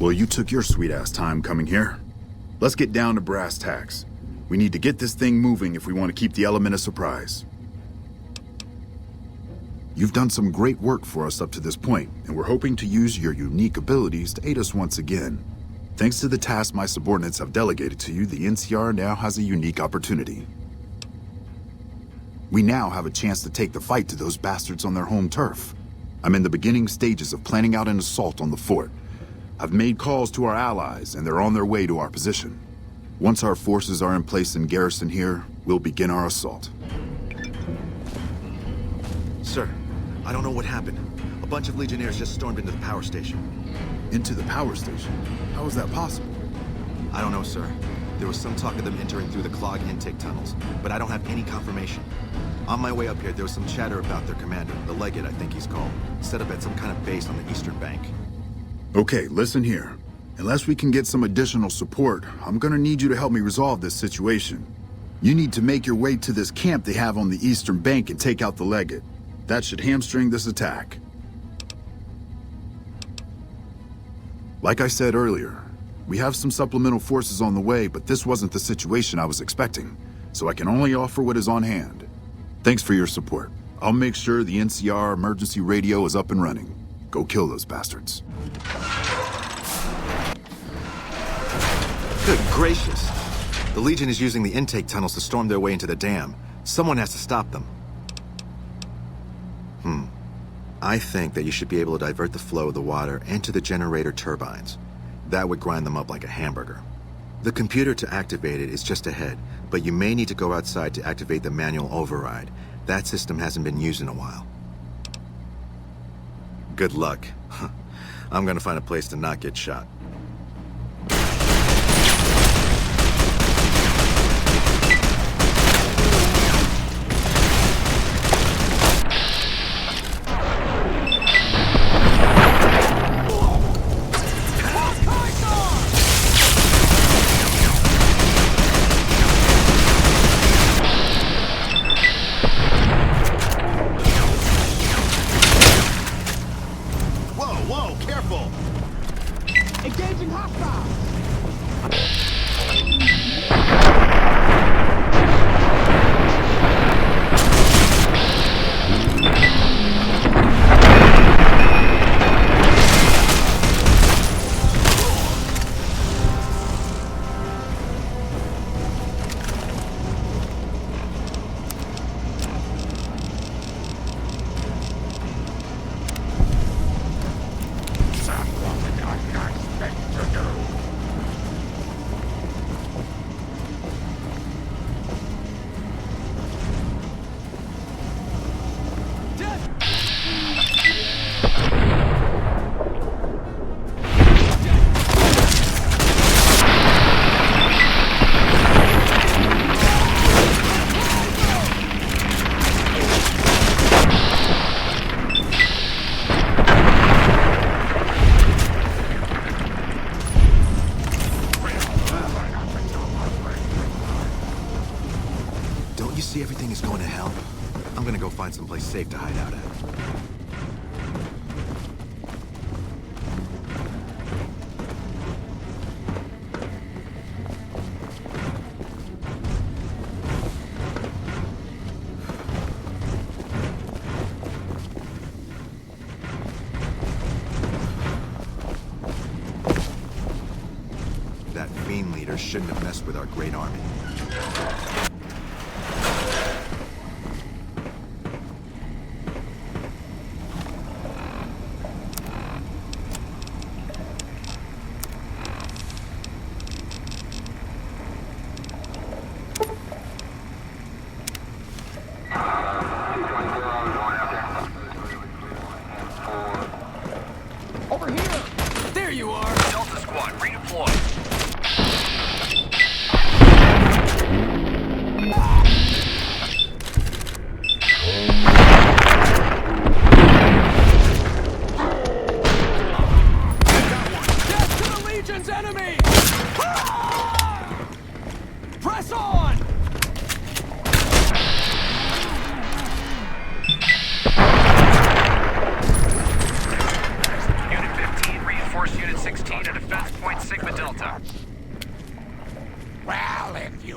Well, you took your sweet-ass time coming here. Let's get down to brass tacks. We need to get this thing moving if we want to keep the element of surprise. You've done some great work for us up to this point, and we're hoping to use your unique abilities to aid us once again. Thanks to the task my subordinates have delegated to you, the NCR now has a unique opportunity. We now have a chance to take the fight to those bastards on their home turf. I'm in the beginning stages of planning out an assault on the fort. I've made calls to our allies, and they're on their way to our position. Once our forces are in place in garrison here, we'll begin our assault. Sir, I don't know what happened. A bunch of Legionnaires just stormed into the power station. Into the power station? How is that possible? I don't know, sir. There was some talk of them entering through the clogged intake tunnels, but I don't have any confirmation. On my way up here, there was some chatter about their commander, the Legate, I think he's called, set up at some kind of base on the eastern bank. Okay, listen here. Unless we can get some additional support, I'm gonna need you to help me resolve this situation. You need to make your way to this camp they have on the eastern bank and take out the Legate. That should hamstring this attack. Like I said earlier, we have some supplemental forces on the way, but this wasn't the situation I was expecting, so I can only offer what is on hand. Thanks for your support. I'll make sure the NCR emergency radio is up and running. Go kill those bastards. Good gracious! The Legion is using the intake tunnels to storm their way into the dam. Someone has to stop them. I think that you should be able to divert the flow of the water into the generator turbines. That would grind them up like a hamburger. The computer to activate it is just ahead, but you may need to go outside to activate the manual override. That system hasn't been used in a while. Good luck. I'm gonna find a place to not get shot. See, everything is going to hell. I'm gonna go find someplace safe to hide out at. That fiend leader shouldn't have messed with our great army. Unit 16 to defend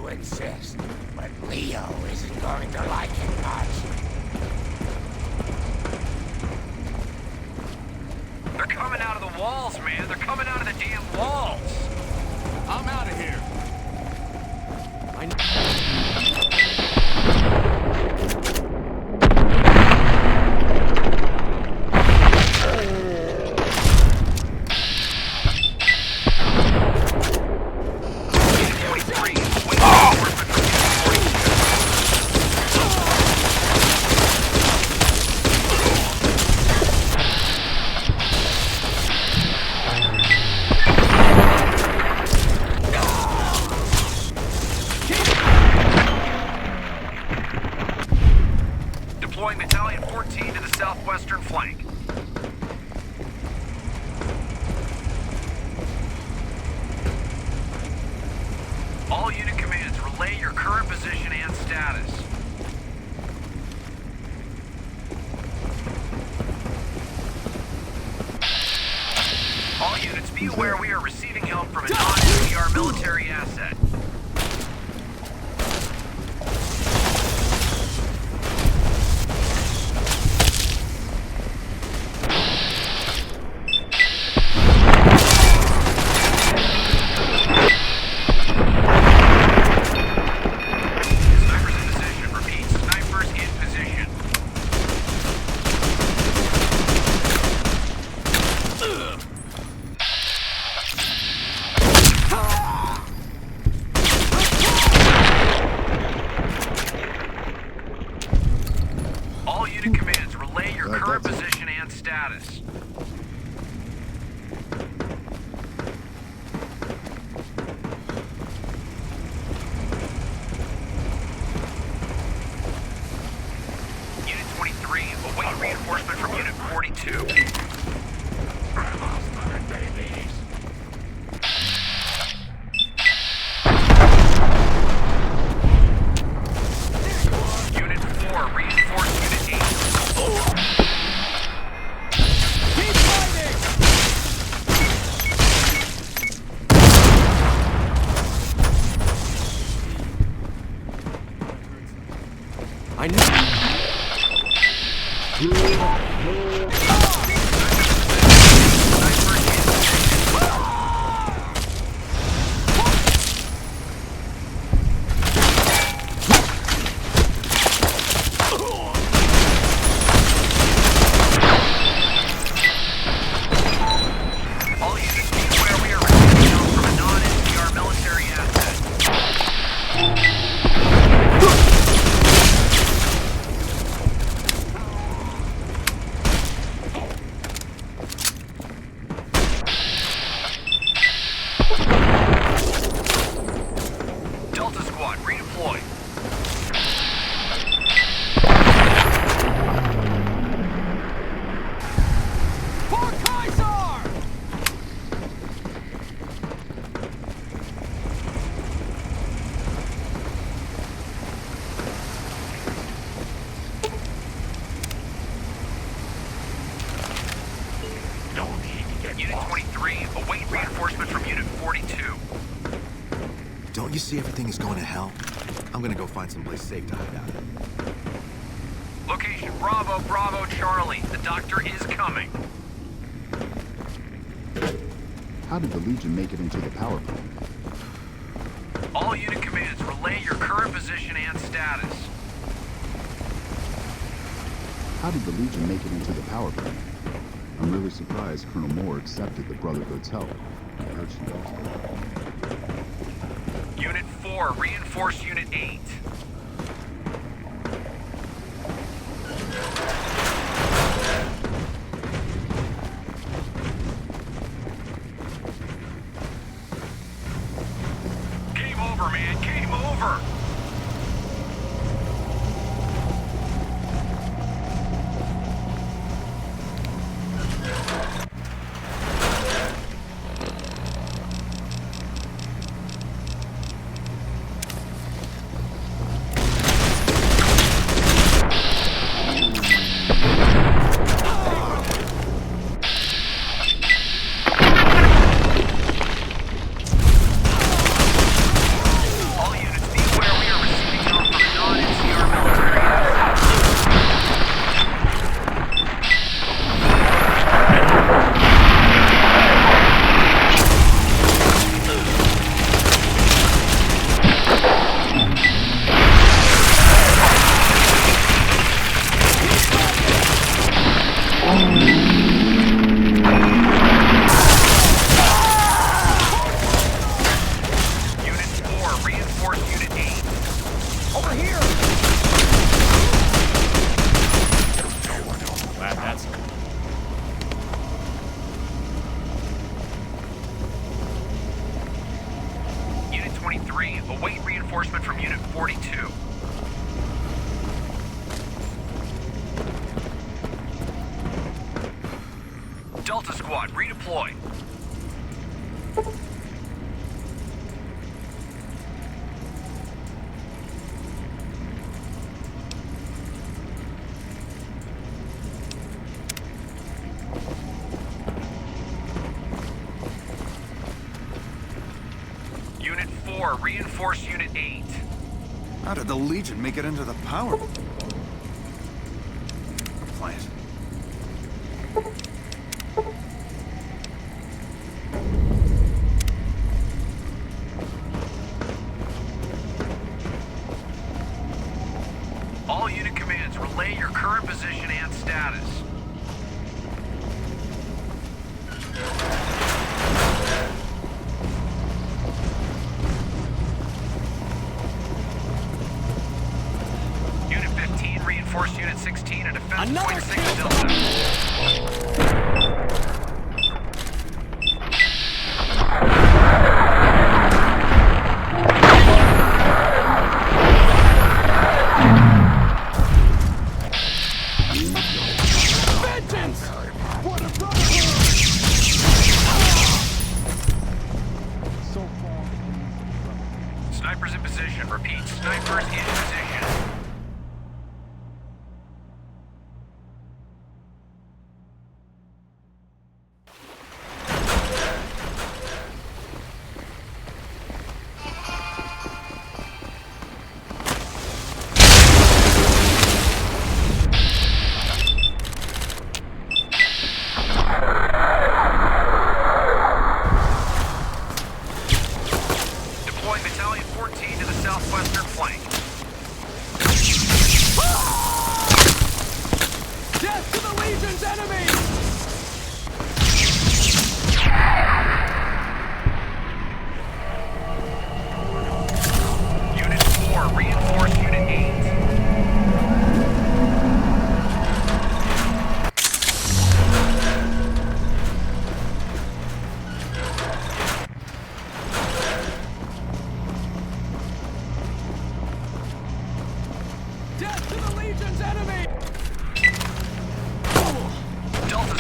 to insist, but Leo isn't going to like it much. They're coming out of the walls, man. They're coming out of the damn walls. I'm out of here. Deploying Battalion 14 to the southwestern flank. All unit commands, relay your current position and status. All units, be aware we are receiving help from a non-NCR military asset. Snipers in position. Repeat, snipers in position. All unit commands, relay your current position and status. Unit 23, await reinforcement from Unit 42. Unit 4, reinforce Unit 8. Keep fighting! I know. All units, be aware we are receiving help from a non-NCR military asset. Delta Squad, redeploy. For Kaiser! Unit 23, await reinforcement from Unit 42. Don't you see everything is going to hell? I'm gonna go find someplace safe to hide out. Location, Bravo, Bravo, Charlie. The doctor is coming. How did the Legion make it into the power plant? All unit commands, relay your current position and status. How did the Legion make it into the power plant? I'm really surprised Colonel Moore accepted the Brotherhood's help. I heard she lost it. Unit 4, reinforce Unit 8. Game over, man. Game over. All units, be 3, await reinforcement from Unit 42. Delta Squad, redeploy. Unit 4, reinforce Unit 8. How did the Legion make it into the power plant? All unit commands, relay your current position and status. Unit 15, reinforce Unit 16 at defense Another point 6 kill. Delta. Vengeance! What a brotherhood! So far. Snipers in position. Repeat, snipers in position. Deploy Battalion 14 to the southwestern flank. Death to the Legion's enemies! Unit 4, reinforce Unit 8. Death to the Legion's enemy! Delta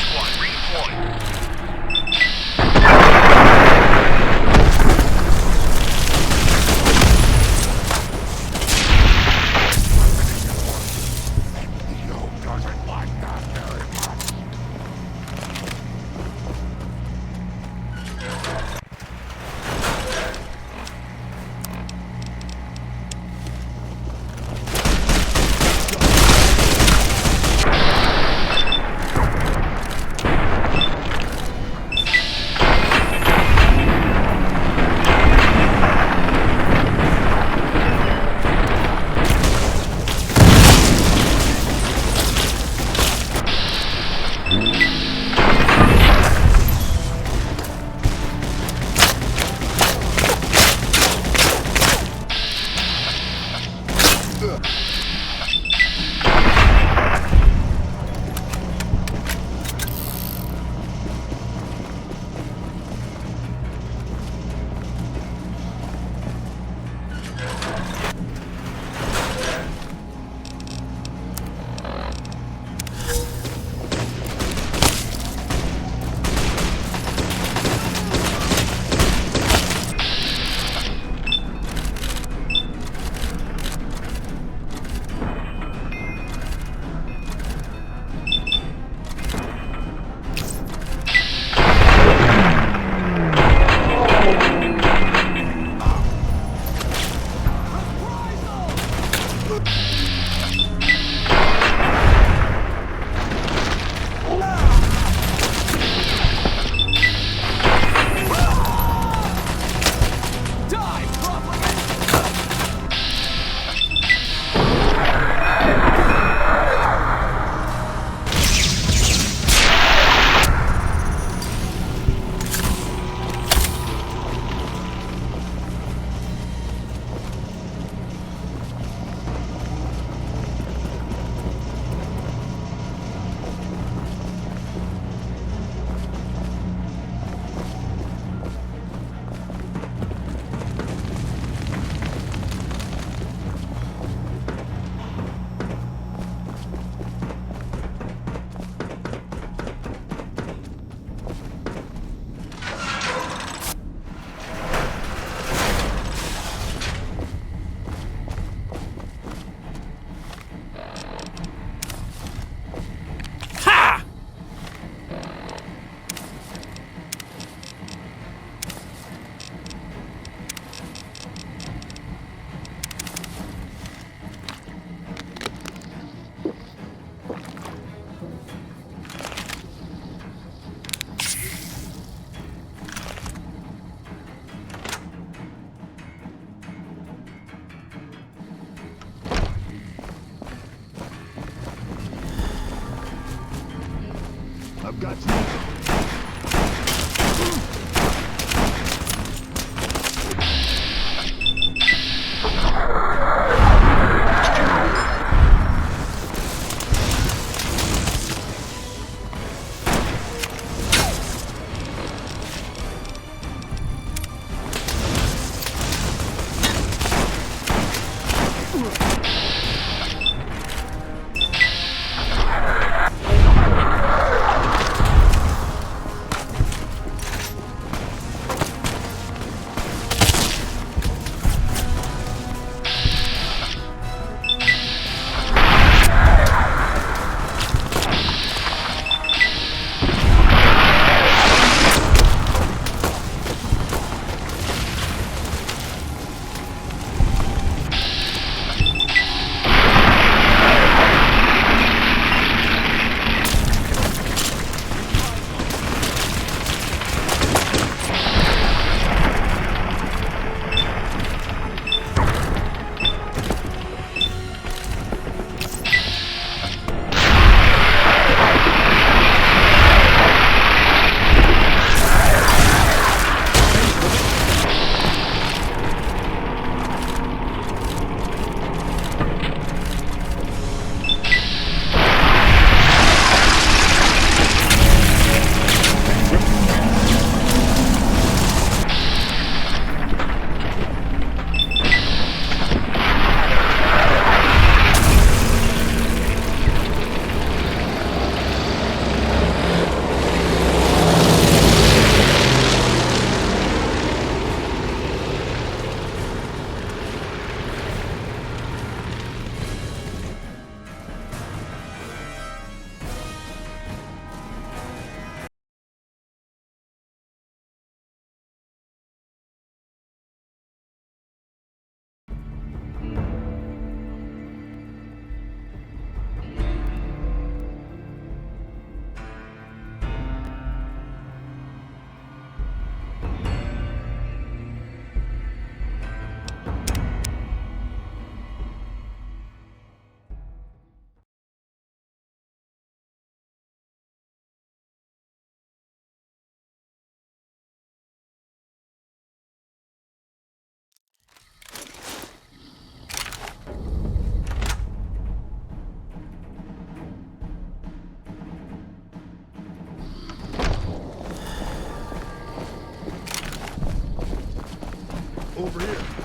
Got you. Over here.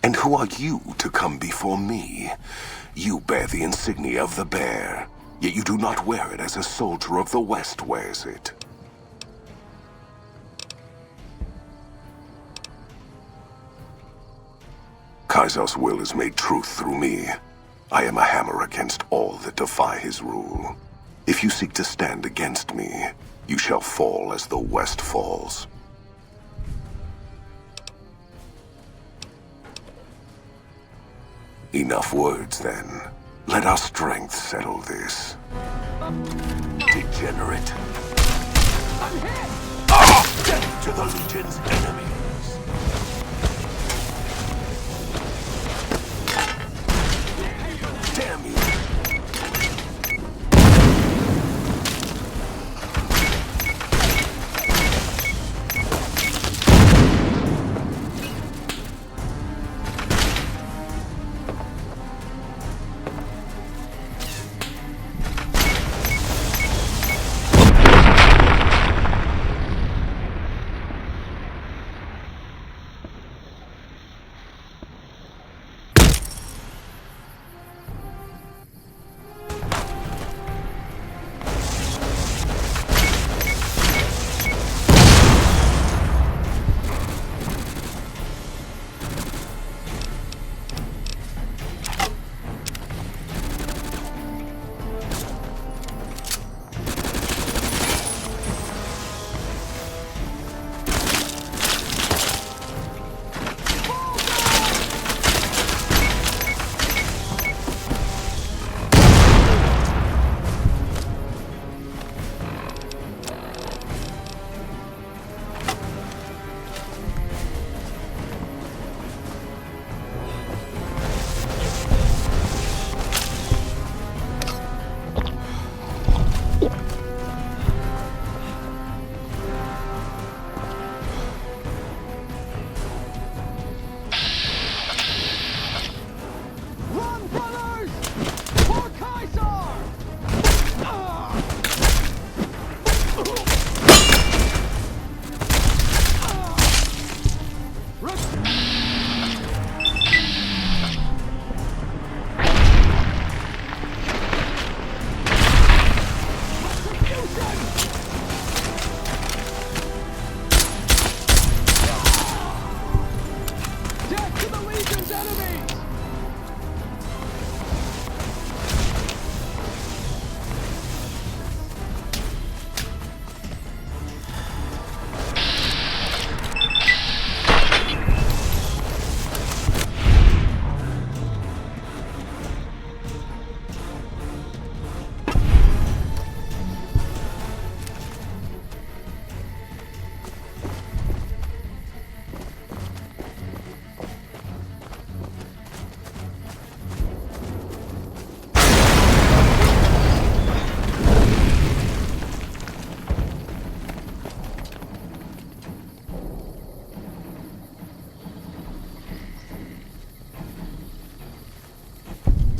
And who are you to come before me? You bear the insignia of the bear, yet you do not wear it as a soldier of the West wears it. Kaiser's will is made truth through me. I am a hammer against all that defy his rule. If you seek to stand against me, you shall fall as the West falls. Enough words, then. Let our strength settle this. Degenerate. Death to the Legion's enemies! Damn you!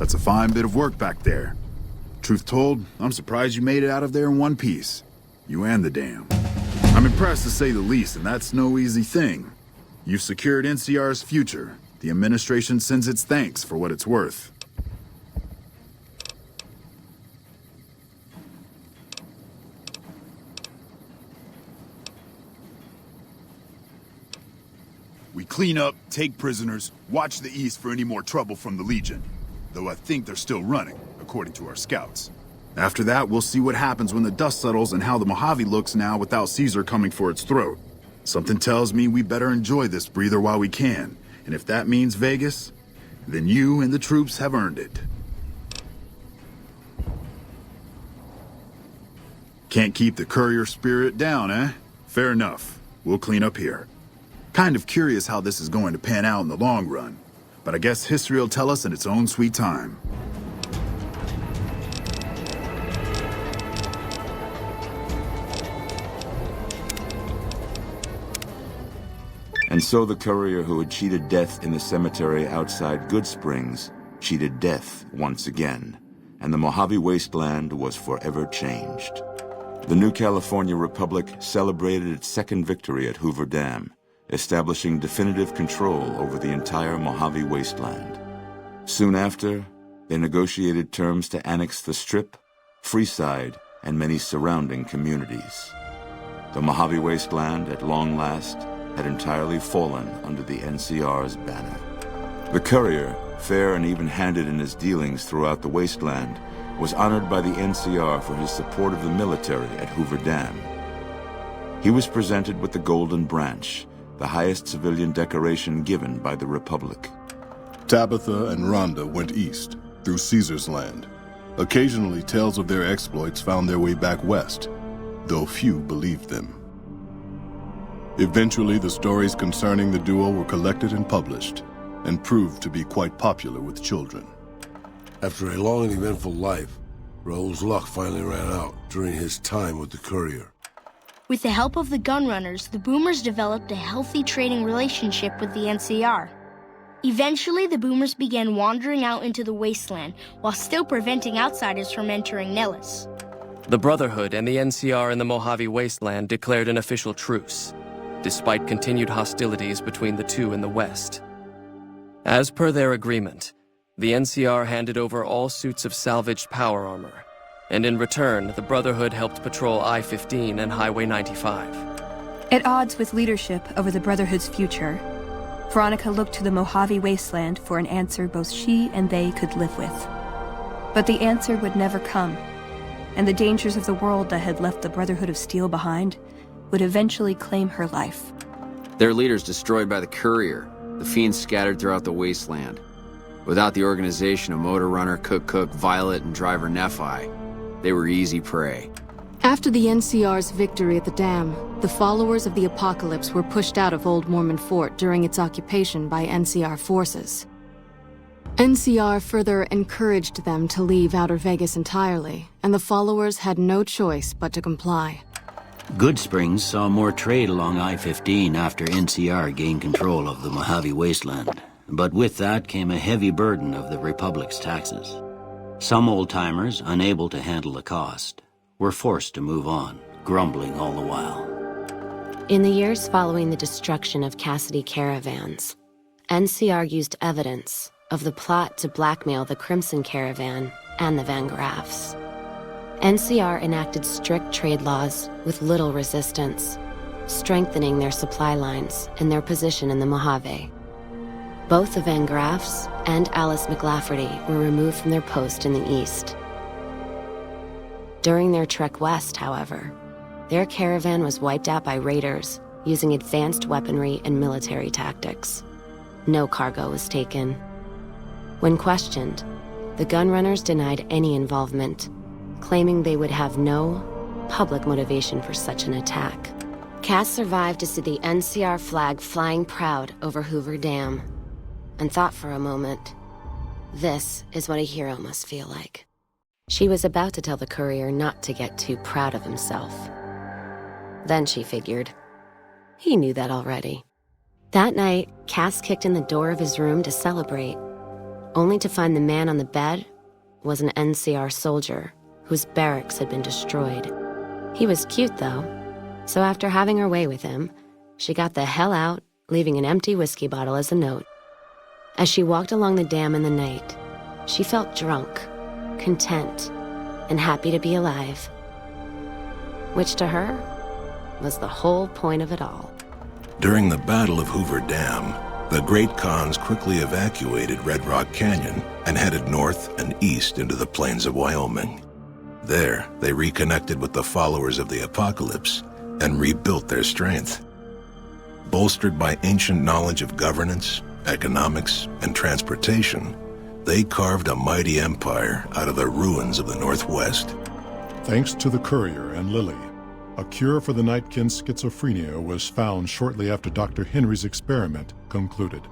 That's a fine bit of work back there. Truth told, I'm surprised you made it out of there in one piece. You and the dam. I'm impressed to say the least, and that's no easy thing. You've secured NCR's future. The administration sends its thanks for what it's worth. We clean up, take prisoners, watch the east for any more trouble from the Legion. Though I think they're still running, according to our scouts. After that, we'll see what happens when the dust settles and how the Mojave looks now without Caesar coming for its throat. Something tells me we better enjoy this breather while we can. And if that means Vegas, then you and the troops have earned it. Can't keep the courier spirit down, eh? Fair enough. We'll clean up here. Kind of curious how this is going to pan out in the long run. But I guess history will tell us in its own sweet time. And so the courier who had cheated death in the cemetery outside Good Springs cheated death once again, and the Mojave wasteland was forever changed. The new California Republic celebrated its second victory at Hoover Dam, establishing definitive control over the entire Mojave wasteland. Soon after, they negotiated terms to annex the Strip, Freeside, and many surrounding communities. The Mojave wasteland, at long last, had entirely fallen under the NCR's banner. The courier, fair and even-handed in his dealings throughout the wasteland, was honored by the NCR for his support of the military at Hoover Dam. He was presented with the Golden Branch, the highest civilian decoration given by the Republic. Tabitha and Rhonda went east, through Caesar's land. Occasionally, tales of their exploits found their way back west, though few believed them. Eventually, the stories concerning the duo were collected and published, and proved to be quite popular with children. After a long and eventful life, Raul's luck finally ran out during his time with the courier. With the help of the gunrunners, the Boomers developed a healthy trading relationship with the NCR. Eventually, the Boomers began wandering out into the wasteland while still preventing outsiders from entering Nellis. The Brotherhood and the NCR in the Mojave wasteland declared an official truce, despite continued hostilities between the two in the west. As per their agreement, the NCR handed over all suits of salvaged power armor, and in return, the Brotherhood helped patrol I-15 and Highway 95. At odds with leadership over the Brotherhood's future, Veronica looked to the Mojave wasteland for an answer both she and they could live with. But the answer would never come, and the dangers of the world that had left the Brotherhood of Steel behind would eventually claim her life. Their leaders destroyed by the courier, the fiends scattered throughout the wasteland. Without the organization of Motor Runner, Cook, Violet, and Driver Nephi, they were easy prey. After the NCR's victory at the dam, the followers of the Apocalypse were pushed out of Old Mormon Fort during its occupation by NCR forces. NCR further encouraged them to leave Outer Vegas entirely, and the followers had no choice but to comply. Good Springs saw more trade along I-15 after NCR gained control of the Mojave wasteland, but with that came a heavy burden of the Republic's taxes. Some old-timers, unable to handle the cost, were forced to move on, grumbling all the while. In the years following the destruction of Cassidy caravans, NCR used evidence of the plot to blackmail the Crimson Caravan and the Van Graffs. NCR enacted strict trade laws with little resistance, strengthening their supply lines and their position in the Mojave. Both the Van Graffs and Alice McLafferty were removed from their post in the east. During their trek west, however, their caravan was wiped out by raiders using advanced weaponry and military tactics. No cargo was taken. When questioned, the gunrunners denied any involvement, claiming they would have no public motivation for such an attack. Cass survived to see the NCR flag flying proud over Hoover Dam, and thought for a moment, this is what a hero must feel like. She was about to tell the courier not to get too proud of himself. Then she figured, he knew that already. That night, Cass kicked in the door of his room to celebrate. only to find the man on the bed was an NCR soldier whose barracks had been destroyed. He was cute, though, so after having her way with him, she got the hell out, leaving an empty whiskey bottle as a note. As she walked along the dam in the night, she felt drunk, content, and happy to be alive. Which to her was the whole point of it all. During the Battle of Hoover Dam, the Great Khans quickly evacuated Red Rock Canyon and headed north and east into the plains of Wyoming. There, they reconnected with the followers of the Apocalypse and rebuilt their strength. Bolstered by ancient knowledge of governance, economics, and transportation, they carved a mighty empire out of the ruins of the Northwest. Thanks to the Courier and Lily, a cure for the Nightkin's schizophrenia was found shortly after Dr. Henry's experiment concluded.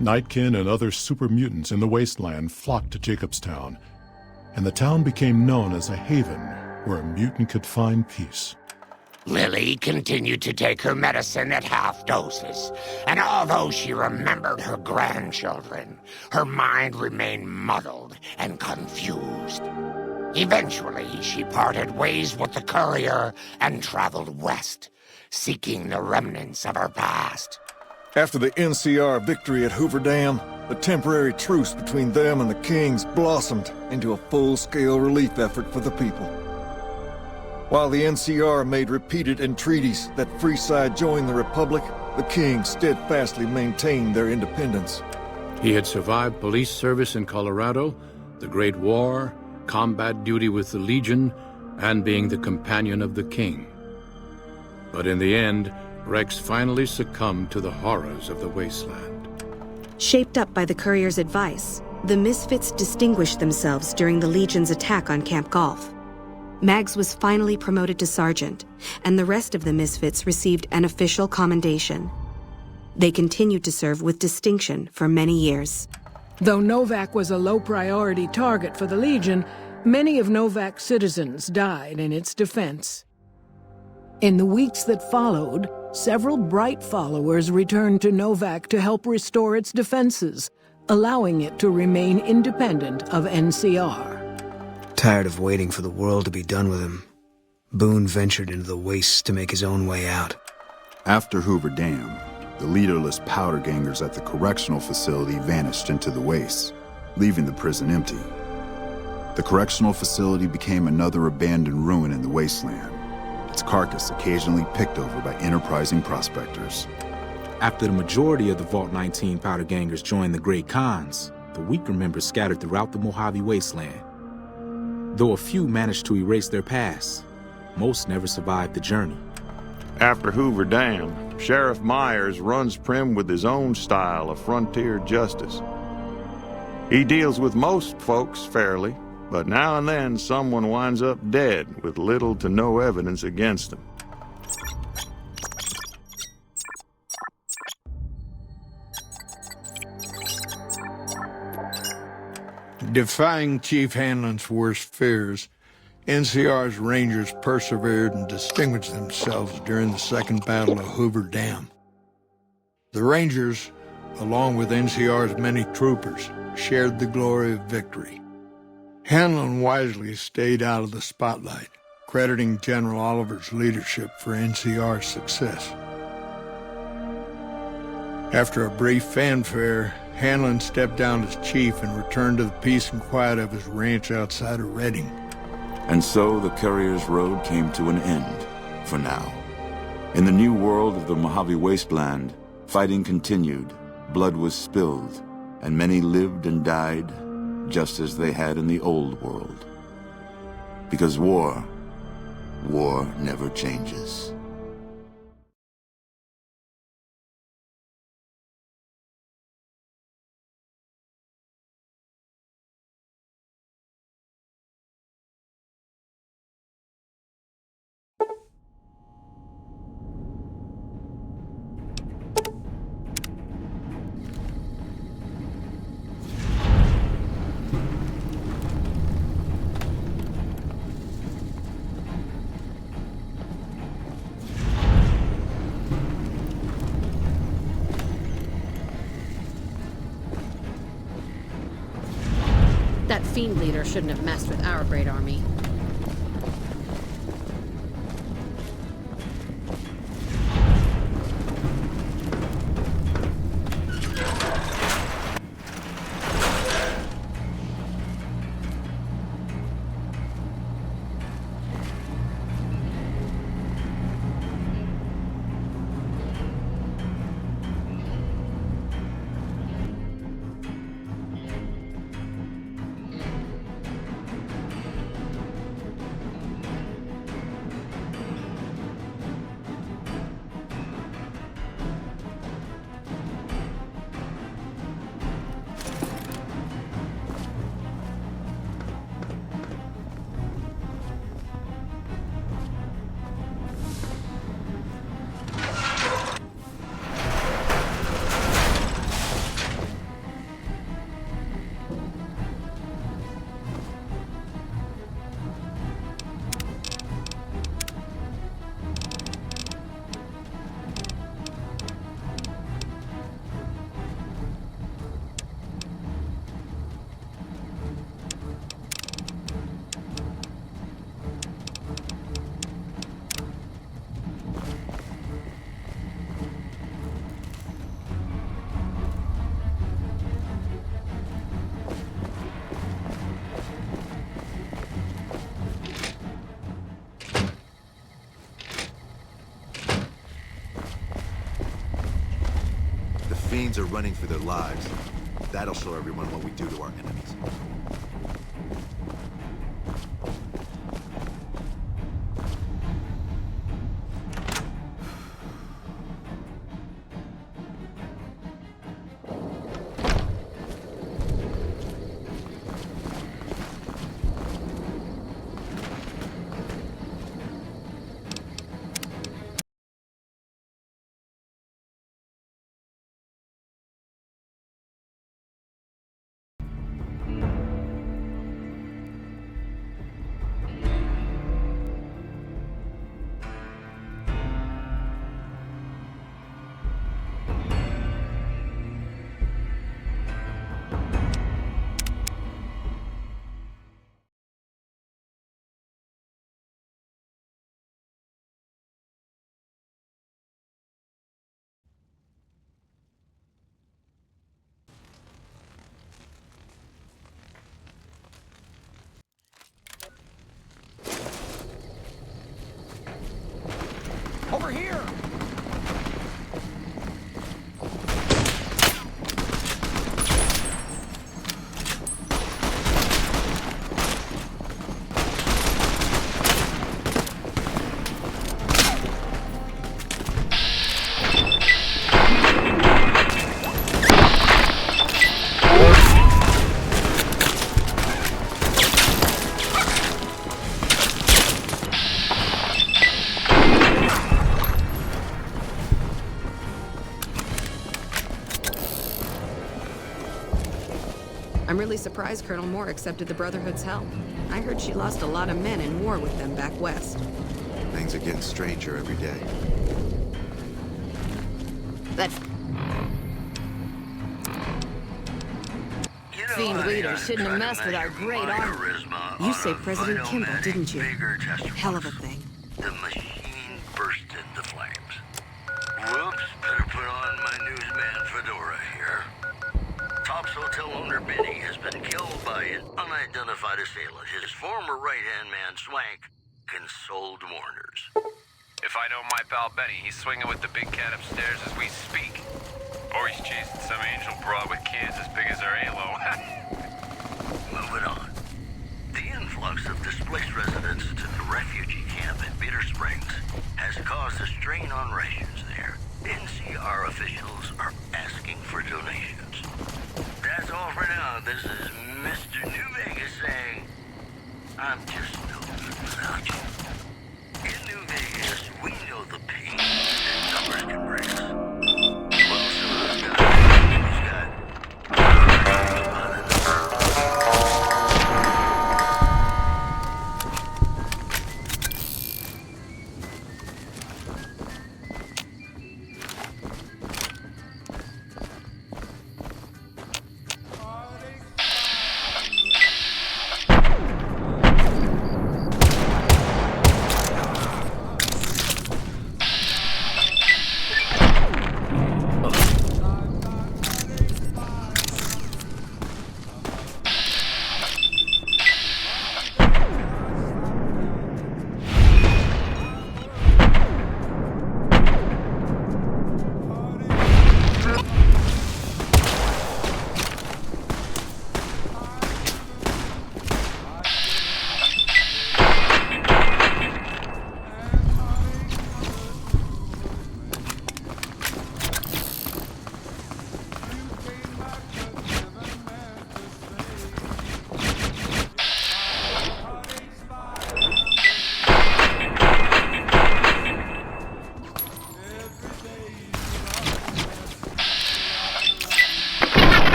Nightkin and other super mutants in the wasteland flocked to Jacobstown, and the town became known as a haven where a mutant could find peace. Lily continued to take her medicine at half doses, and although she remembered her grandchildren, her mind remained muddled and confused. Eventually, she parted ways with the Courier and traveled west, seeking the remnants of her past. After the NCR victory at Hoover Dam, the temporary truce between them and the Kings blossomed into a full-scale relief effort for the people. While the NCR made repeated entreaties that Freeside join the Republic, the Kings steadfastly maintained their independence. He had survived police service in Colorado, the Great War, combat duty with the Legion, and being the companion of the King. But in the end, Rex finally succumbed to the horrors of the wasteland. Shaped up by the Courier's advice, the Misfits distinguished themselves during the Legion's attack on Camp Golf. Mags was finally promoted to sergeant, and the rest of the Misfits received an official commendation. They continued to serve with distinction for many years. Though Novak was a low-priority target for the Legion, many of Novak's citizens died in its defense. In the weeks that followed, several bright followers returned to Novak to help restore its defenses, allowing it to remain independent of NCR. Tired of waiting for the world to be done with him, Boone ventured into the wastes to make his own way out. After Hoover Dam, the leaderless powder gangers at the correctional facility vanished into the wastes, leaving the prison empty. The correctional facility became another abandoned ruin in the wasteland, its carcass occasionally picked over by enterprising prospectors. After the majority of the Vault 19 powder gangers joined the Great Khans, the weaker members scattered throughout the Mojave Wasteland. Though a few managed to erase their past, most never survived the journey. After Hoover Dam, Sheriff Myers runs Prim with his own style of frontier justice. He deals with most folks fairly, but now and then someone winds up dead with little to no evidence against them. Defying Chief Hanlon's worst fears, NCR's Rangers persevered and distinguished themselves during the Second Battle of Hoover Dam. The Rangers, along with NCR's many troopers, shared the glory of victory. Hanlon wisely stayed out of the spotlight, crediting General Oliver's leadership for NCR's success. After a brief fanfare, Hanlon stepped down as chief and returned to the peace and quiet of his ranch outside of Redding. And so the Courier's road came to an end, for now. In the new world of the Mojave Wasteland, fighting continued, blood was spilled, and many lived and died just as they had in the old world. Because war never changes. Fiend leader shouldn't have messed with our great army. Fiends are running for their lives. That'll show everyone what we do to our enemies. Over here! I'm really surprised Colonel Moore accepted the Brotherhood's help. I heard she lost a lot of men in war with them back west. Things are getting stranger every day. That Fiend leader shouldn't have messed with our great army. You saved President Kimball, didn't you? Hell of a thing. The machine burst into flames. Whoops, better put on my newsman fedora here. Top's hotel owner Benny has been killed by an unidentified assailant. His former right-hand man, Swank, consoled mourners. If I know my pal Benny, he's swinging with the big cat upstairs as we speak. Or he's chasing some angel broad with kids as big as her halo. Moving on. The influx of displaced residents to the refugee camp in Bitter Springs has caused a strain on rations there. NCR officials are asking for donations. That's all for now. This is Mr. New Vegas saying, I'm just no good without you. In New Vegas, we know the pain that numbers can bring us. Well, some of those guys,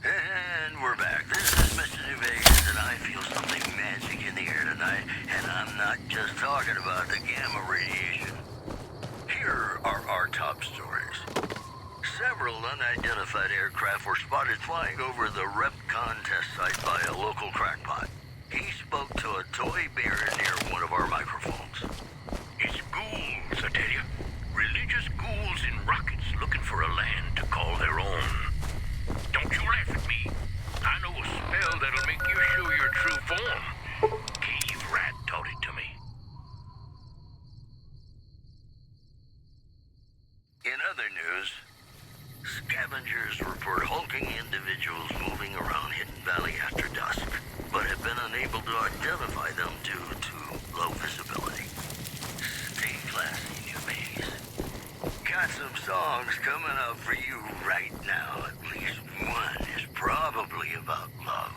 And we're back. This is Mr. New Vegas, and I feel something magic in the air tonight, and I'm not just talking about the gamma radiation. Here are our top stories. Several unidentified aircraft were spotted flying over the RepCon test site by a local crackpot. He spoke to a toy bear near one of our microphones. It's ghouls, I tell you. Religious ghouls in rockets looking for a land to call their own. Don't you laugh at me. I know a spell that'll make you show your true form. Cave Rat taught it to me. In other news, scavengers report hulking individuals moving around Hidden Valley after dusk, but have been unable to identify them due to low visibility. Stay classy, New Vegas. Got some songs coming up for you right now. At least one is probably about love.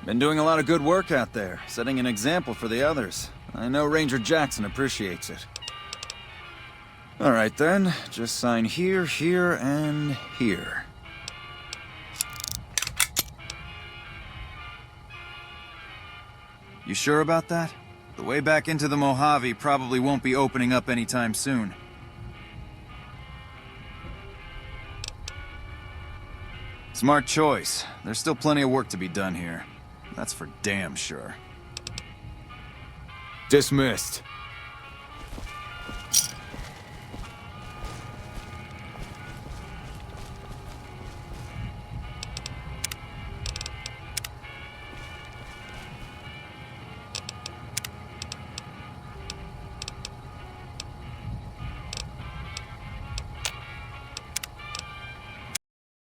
Been doing a lot of good work out there, setting an example for the others. I know Ranger Jackson appreciates it. All right then, just sign here, here, and here. You sure about that? The way back into the Mojave probably won't be opening up anytime soon. Smart choice. There's still plenty of work to be done here. That's for damn sure. Dismissed.